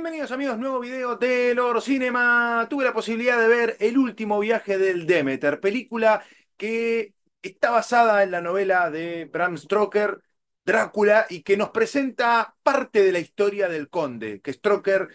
Bienvenidos amigos, nuevo video de Loro Cinema. Tuve la posibilidad de ver El último viaje del Demeter, película que está basada en la novela de Bram Stoker, Drácula, y que nos presenta parte de la historia del conde, que Stoker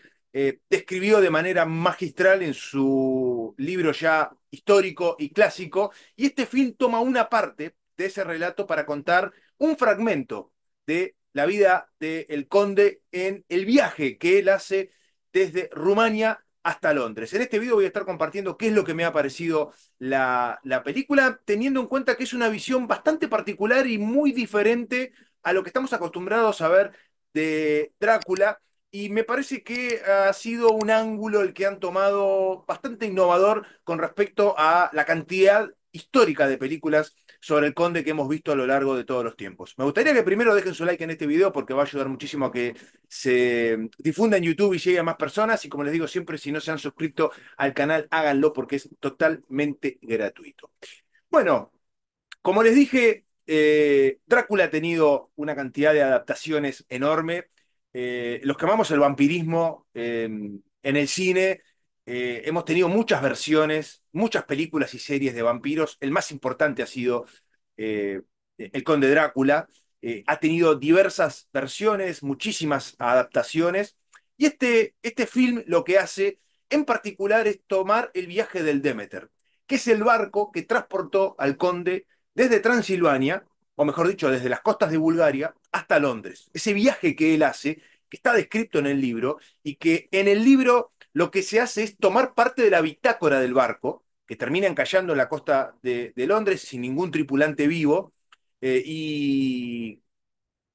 describió de manera magistral en su libro ya histórico y clásico, y este film toma una parte de ese relato para contar un fragmento de la vida del conde en el viaje que él hace desde Rumania hasta Londres. En este video voy a estar compartiendo qué es lo que me ha parecido la película, teniendo en cuenta que es una visión bastante particular y muy diferente a lo que estamos acostumbrados a ver de Drácula. Y me parece que ha sido un ángulo el que han tomado bastante innovador con respecto a la cantidad histórica de películas sobre el conde que hemos visto a lo largo de todos los tiempos. Me gustaría que primero dejen su like en este video porque va a ayudar muchísimo a que se difunda en YouTube y llegue a más personas. Y como les digo siempre, si no se han suscrito al canal, háganlo porque es totalmente gratuito. Bueno, como les dije, Drácula ha tenido una cantidad de adaptaciones enorme. Los que amamos el vampirismo en el cine, hemos tenido muchas versiones, muchas películas y series de vampiros. El más importante ha sido El Conde Drácula. Ha tenido diversas versiones, muchísimas adaptaciones. Y este film lo que hace en particular es tomar el viaje del Demeter, que es el barco que transportó al conde desde Transilvania, o mejor dicho, desde las costas de Bulgaria hasta Londres. Ese viaje que él hace, que está descrito en el libro, y que en el libro lo que se hace es tomar parte de la bitácora del barco, que termina encallando en la costa de Londres sin ningún tripulante vivo, y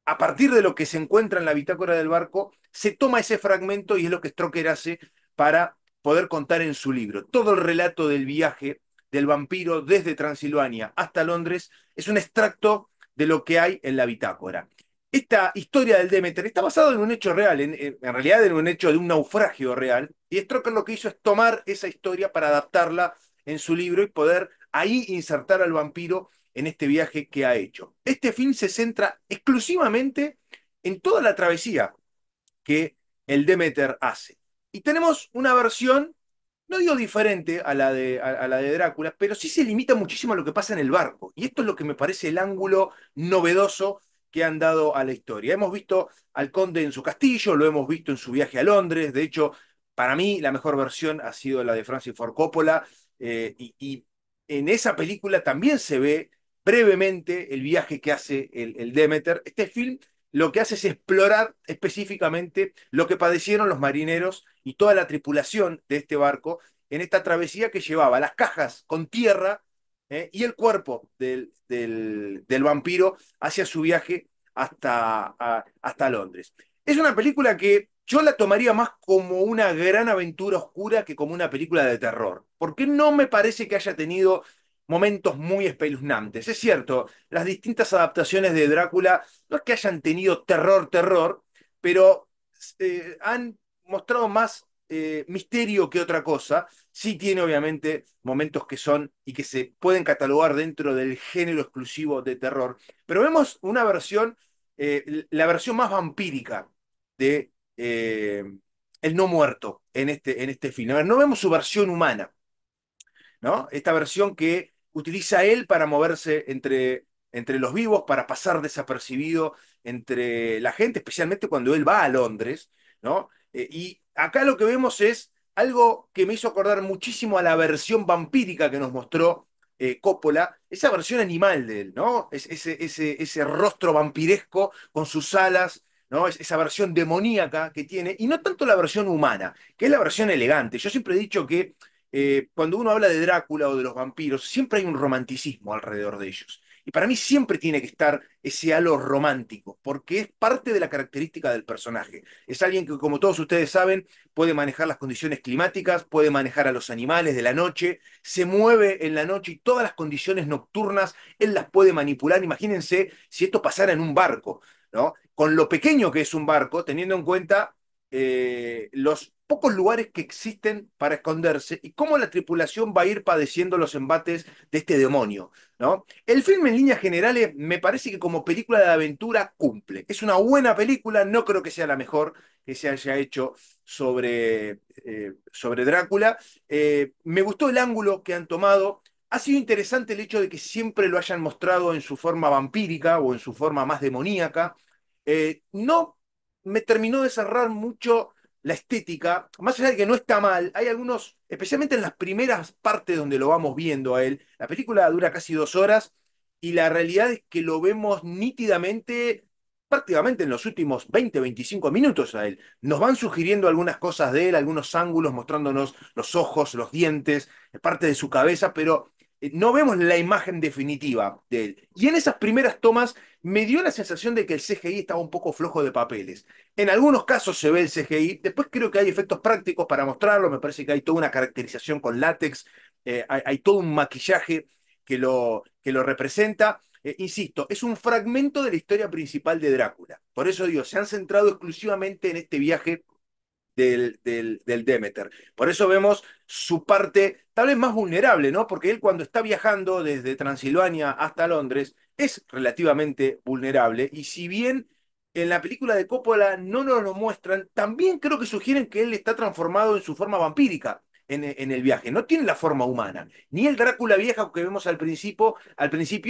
a partir de lo que se encuentra en la bitácora del barco, se toma ese fragmento y es lo que Stroker hace para poder contar en su libro. Todo el relato del viaje del vampiro desde Transilvania hasta Londres es un extracto de lo que hay en la bitácora. Esta historia del Demeter está basada en un hecho real, en realidad en un hecho de un naufragio real, y Stroker lo que hizo es tomar esa historia para adaptarla en su libro y poder ahí insertar al vampiro en este viaje que ha hecho. Este film se centra exclusivamente en toda la travesía que el Demeter hace. Y tenemos una versión, no digo diferente a la de Drácula, pero sí se limita muchísimo a lo que pasa en el barco. Y esto es lo que me parece el ángulo novedoso que han dado a la historia. Hemos visto al conde en su castillo, lo hemos visto en su viaje a Londres. De hecho, para mí la mejor versión ha sido la de Francis Ford Coppola. Y en esa película también se ve brevemente el viaje que hace el Demeter. Este film lo que hace es explorar específicamente lo que padecieron los marineros y toda la tripulación de este barco en esta travesía que llevaba las cajas con tierra y el cuerpo del vampiro hacia su viaje hasta Londres. Es una película que yo la tomaría más como una gran aventura oscura que como una película de terror, porque no me parece que haya tenido momentos muy espeluznantes. Es cierto, las distintas adaptaciones de Drácula no es que hayan tenido terror, terror, pero han mostrado más misterio que otra cosa. Sí tiene obviamente momentos que son y que se pueden catalogar dentro del género exclusivo de terror, pero vemos una versión, la versión más vampírica de El No Muerto en este film. A ver, no vemos su versión humana, ¿no? Esta versión que utiliza él para moverse entre los vivos, para pasar desapercibido entre la gente, especialmente cuando él va a Londres, ¿no? Y acá lo que vemos es algo que me hizo acordar muchísimo a la versión vampírica que nos mostró Coppola, esa versión animal de él, ¿no? Ese rostro vampiresco con sus alas, ¿no? Esa versión demoníaca que tiene, y no tanto la versión humana, que es la versión elegante. Yo siempre he dicho que cuando uno habla de Drácula o de los vampiros, siempre hay un romanticismo alrededor de ellos. Y para mí siempre tiene que estar ese halo romántico, porque es parte de la característica del personaje. Es alguien que, como todos ustedes saben, puede manejar las condiciones climáticas, puede manejar a los animales de la noche, se mueve en la noche y todas las condiciones nocturnas él las puede manipular. Imagínense si esto pasara en un barco, ¿no? Con lo pequeño que es un barco, teniendo en cuenta los pocos lugares que existen para esconderse y cómo la tripulación va a ir padeciendo los embates de este demonio, ¿no? El film en líneas generales me parece que como película de aventura cumple. Es una buena película, no creo que sea la mejor que se haya hecho sobre Drácula. Me gustó el ángulo que han tomado. Ha sido interesante el hecho de que siempre lo hayan mostrado en su forma vampírica o en su forma más demoníaca. No me terminó de cerrar mucho la estética, más allá de que no está mal, hay algunos, especialmente en las primeras partes donde lo vamos viendo a él, la película dura casi 2 horas y la realidad es que lo vemos nítidamente prácticamente en los últimos 20-25 minutos a él. Nos van sugiriendo algunas cosas de él, algunos ángulos, mostrándonos los ojos, los dientes, parte de su cabeza, pero no vemos la imagen definitiva de él. Y en esas primeras tomas me dio la sensación de que el CGI estaba un poco flojo de papeles. En algunos casos se ve el CGI, después creo que hay efectos prácticos para mostrarlo, me parece que hay toda una caracterización con látex, hay todo un maquillaje que lo representa. Insisto, es un fragmento de la historia principal de Drácula. Por eso digo, se han centrado exclusivamente en este viaje del Demeter. Por eso vemos su parte tal vez más vulnerable, ¿no? Porque él cuando está viajando desde Transilvania hasta Londres es relativamente vulnerable y si bien en la película de Coppola no nos lo muestran, también creo que sugieren que él está transformado en su forma vampírica. En el viaje, no tiene la forma humana, ni el Drácula vieja que vemos al principio,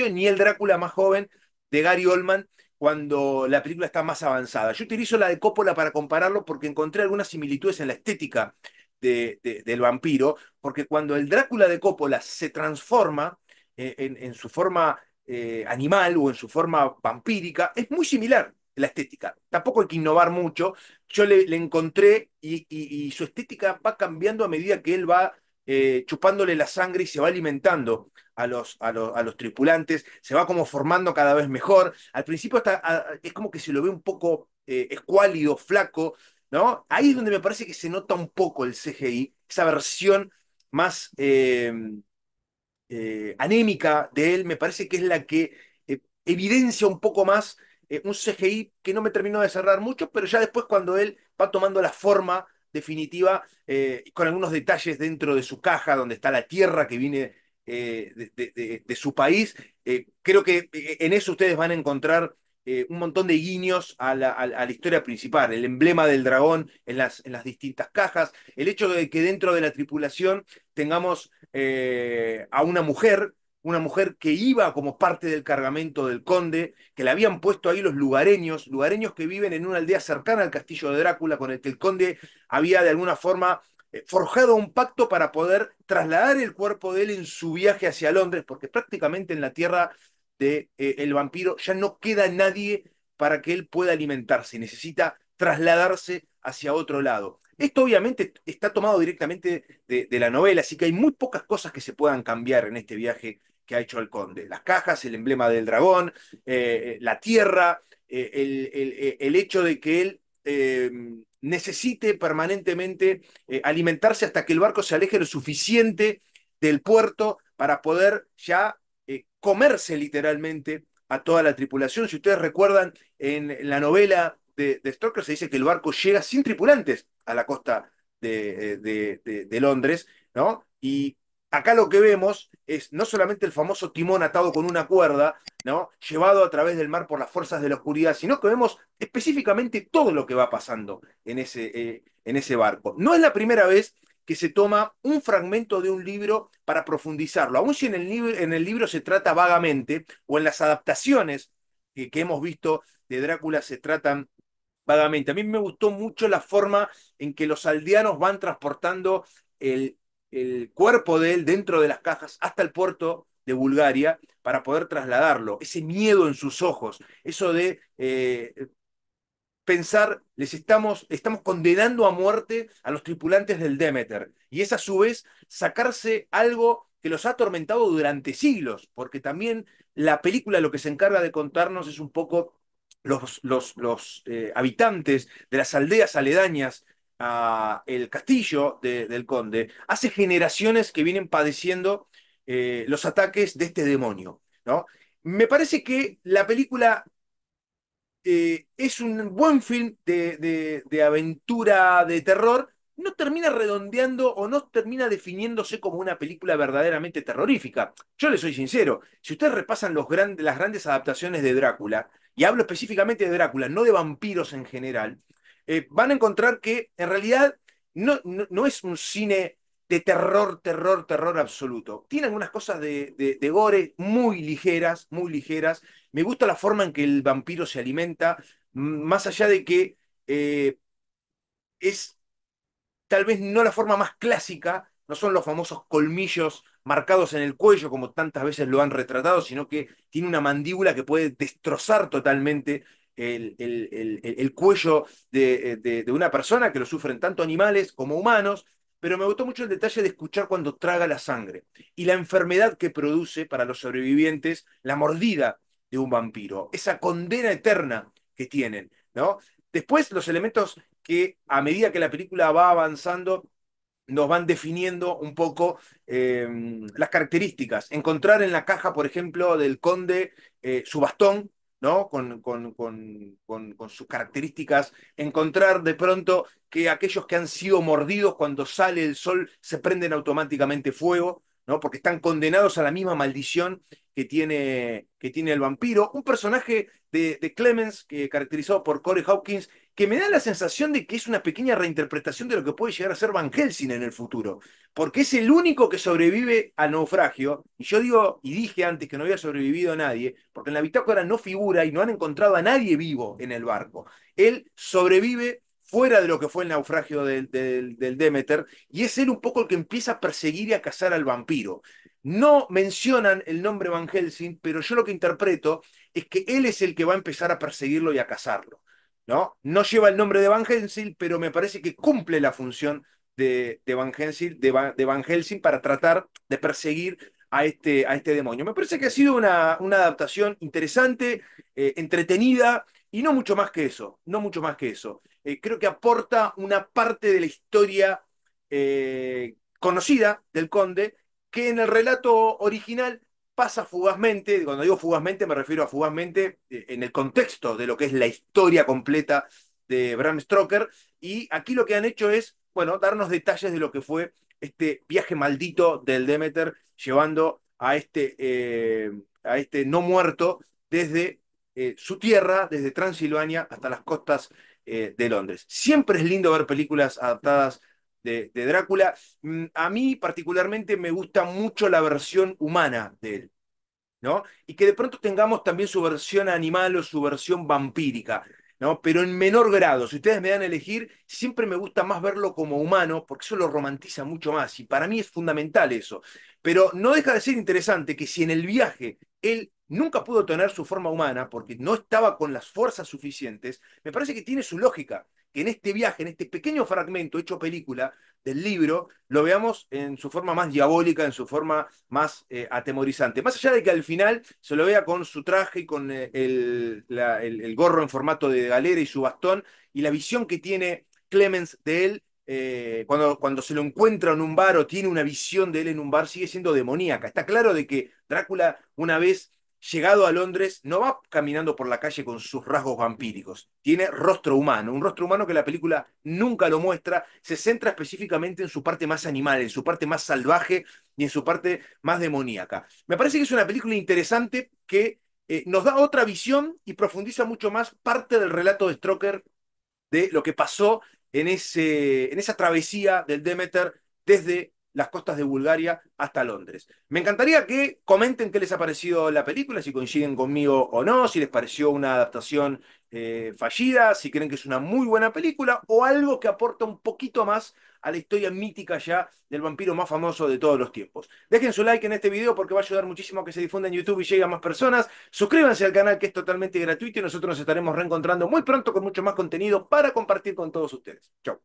ni el Drácula más joven de Gary Oldman, cuando la película está más avanzada. Yo utilizo la de Coppola para compararlo porque encontré algunas similitudes en la estética del vampiro, porque cuando el Drácula de Coppola se transforma en su forma animal o en su forma vampírica, es muy similar la estética. Tampoco hay que innovar mucho. Yo le encontré y su estética va cambiando a medida que él va chupándole la sangre y se va alimentando a los tripulantes, se va como formando cada vez mejor. Al principio es como que se lo ve un poco escuálido, flaco, ¿no? Ahí es donde me parece que se nota un poco el CGI, esa versión más anémica de él, me parece que es la que evidencia un poco más un CGI que no me terminó de cerrar mucho, pero ya después cuando él va tomando la forma definitiva, con algunos detalles dentro de su caja, donde está la tierra que viene de su país, creo que en eso ustedes van a encontrar un montón de guiños a la historia principal, el emblema del dragón en las distintas cajas, el hecho de que dentro de la tripulación tengamos a una mujer que iba como parte del cargamento del conde, que le habían puesto ahí los lugareños que viven en una aldea cercana al castillo de Drácula, con el que el conde había de alguna forma forjado un pacto para poder trasladar el cuerpo de él en su viaje hacia Londres, porque prácticamente en la tierra de el vampiro ya no queda nadie para que él pueda alimentarse, necesita trasladarse hacia otro lado. Esto obviamente está tomado directamente de la novela, así que hay muy pocas cosas que se puedan cambiar en este viaje que ha hecho el conde. Las cajas, el emblema del dragón, la tierra, el hecho de que él necesite permanentemente alimentarse hasta que el barco se aleje lo suficiente del puerto para poder ya comerse literalmente a toda la tripulación. Si ustedes recuerdan, en la novela de Stoker se dice que el barco llega sin tripulantes a la costa de Londres, ¿no? Y acá lo que vemos es no solamente el famoso timón atado con una cuerda, ¿no? Llevado a través del mar por las fuerzas de la oscuridad, sino que vemos específicamente todo lo que va pasando en ese barco. No es la primera vez que se toma un fragmento de un libro para profundizarlo, aun si en el libro se trata vagamente, o en las adaptaciones que hemos visto de Drácula se tratan vagamente. A mí me gustó mucho la forma en que los aldeanos van transportando el cuerpo de él dentro de las cajas hasta el puerto de Bulgaria para poder trasladarlo. Ese miedo en sus ojos, eso de pensar, estamos condenando a muerte a los tripulantes del Demeter. Y es a su vez sacarse algo que los ha atormentado durante siglos, porque también la película lo que se encarga de contarnos es un poco los habitantes de las aldeas aledañas a el castillo del conde, hace generaciones que vienen padeciendo los ataques de este demonio, ¿no? Me parece que la película es un buen film de aventura, de terror, no termina redondeando o no termina definiéndose como una película verdaderamente terrorífica. Yo les soy sincero, si ustedes repasan las grandes adaptaciones de Drácula, y hablo específicamente de Drácula, no de vampiros en general, van a encontrar que en realidad no es un cine de terror, terror, terror absoluto. Tiene algunas cosas de gore muy ligeras, muy ligeras. Me gusta la forma en que el vampiro se alimenta, más allá de que es tal vez no la forma más clásica, no son los famosos colmillos marcados en el cuello como tantas veces lo han retratado, sino que tiene una mandíbula que puede destrozar totalmente el cuello de una persona, que lo sufren tanto animales como humanos, pero me gustó mucho el detalle de escuchar cuando traga la sangre y la enfermedad que produce para los sobrevivientes la mordida de un vampiro, esa condena eterna que tienen, ¿no? Después los elementos que a medida que la película va avanzando nos van definiendo un poco las características. Encontrar en la caja, por ejemplo, del conde su bastón, ¿no? Con sus características. Encontrar de pronto que aquellos que han sido mordidos cuando sale el sol se prenden automáticamente fuego, ¿no? Porque están condenados a la misma maldición que tiene el vampiro. Un personaje de Clemens, que caracterizado por Corey Hawkins, que me da la sensación de que es una pequeña reinterpretación de lo que puede llegar a ser Van Helsing en el futuro, porque es el único que sobrevive al naufragio, y yo digo, y dije antes que no había sobrevivido nadie, porque en la bitácora no figura y no han encontrado a nadie vivo en el barco. Él sobrevive fuera de lo que fue el naufragio del Demeter, y es él un poco el que empieza a perseguir y a cazar al vampiro. No mencionan el nombre Van Helsing, pero yo lo que interpreto es que él es el que va a empezar a perseguirlo y a cazarlo. ¿No? No lleva el nombre de Van Helsing, pero me parece que cumple la función de Van Helsing, de Van Helsing para tratar de perseguir a este demonio. Me parece que ha sido una adaptación interesante, entretenida, y no mucho más que eso, no mucho más que eso. Creo que aporta una parte de la historia conocida del Conde, que en el relato original pasa fugazmente. Cuando digo fugazmente me refiero a fugazmente en el contexto de lo que es la historia completa de Bram Stoker, y aquí lo que han hecho es, bueno, darnos detalles de lo que fue este viaje maldito del Demeter, llevando a este no muerto desde su tierra, desde Transilvania hasta las costas de Londres. Siempre es lindo ver películas adaptadas de Drácula. A mí particularmente me gusta mucho la versión humana de él, ¿no? Y que de pronto tengamos también su versión animal o su versión vampírica, ¿no? Pero en menor grado. Si ustedes me dan a elegir, siempre me gusta más verlo como humano, porque eso lo romantiza mucho más, y para mí es fundamental eso. Pero no deja de ser interesante que si en el viaje él nunca pudo tener su forma humana, porque no estaba con las fuerzas suficientes, me parece que tiene su lógica, que en este viaje, en este pequeño fragmento hecho película del libro, lo veamos en su forma más diabólica, en su forma más atemorizante. Más allá de que al final se lo vea con su traje y con el gorro en formato de galera y su bastón, y la visión que tiene Clemens de él, cuando se lo encuentra en un bar o tiene una visión de él en un bar, sigue siendo demoníaca. Está claro de que Drácula, una vez llegado a Londres, no va caminando por la calle con sus rasgos vampíricos. Tiene rostro humano, un rostro humano que la película nunca lo muestra. Se centra específicamente en su parte más animal, en su parte más salvaje y en su parte más demoníaca. Me parece que es una película interesante que nos da otra visión y profundiza mucho más parte del relato de Stroker, de lo que pasó en esa travesía del Demeter desde las costas de Bulgaria hasta Londres. Me encantaría que comenten qué les ha parecido la película, si coinciden conmigo o no, si les pareció una adaptación fallida, si creen que es una muy buena película o algo que aporta un poquito más a la historia mítica ya del vampiro más famoso de todos los tiempos. Dejen su like en este video porque va a ayudar muchísimo a que se difunda en YouTube y llegue a más personas. Suscríbanse al canal, que es totalmente gratuito, y nosotros nos estaremos reencontrando muy pronto con mucho más contenido para compartir con todos ustedes. Chau.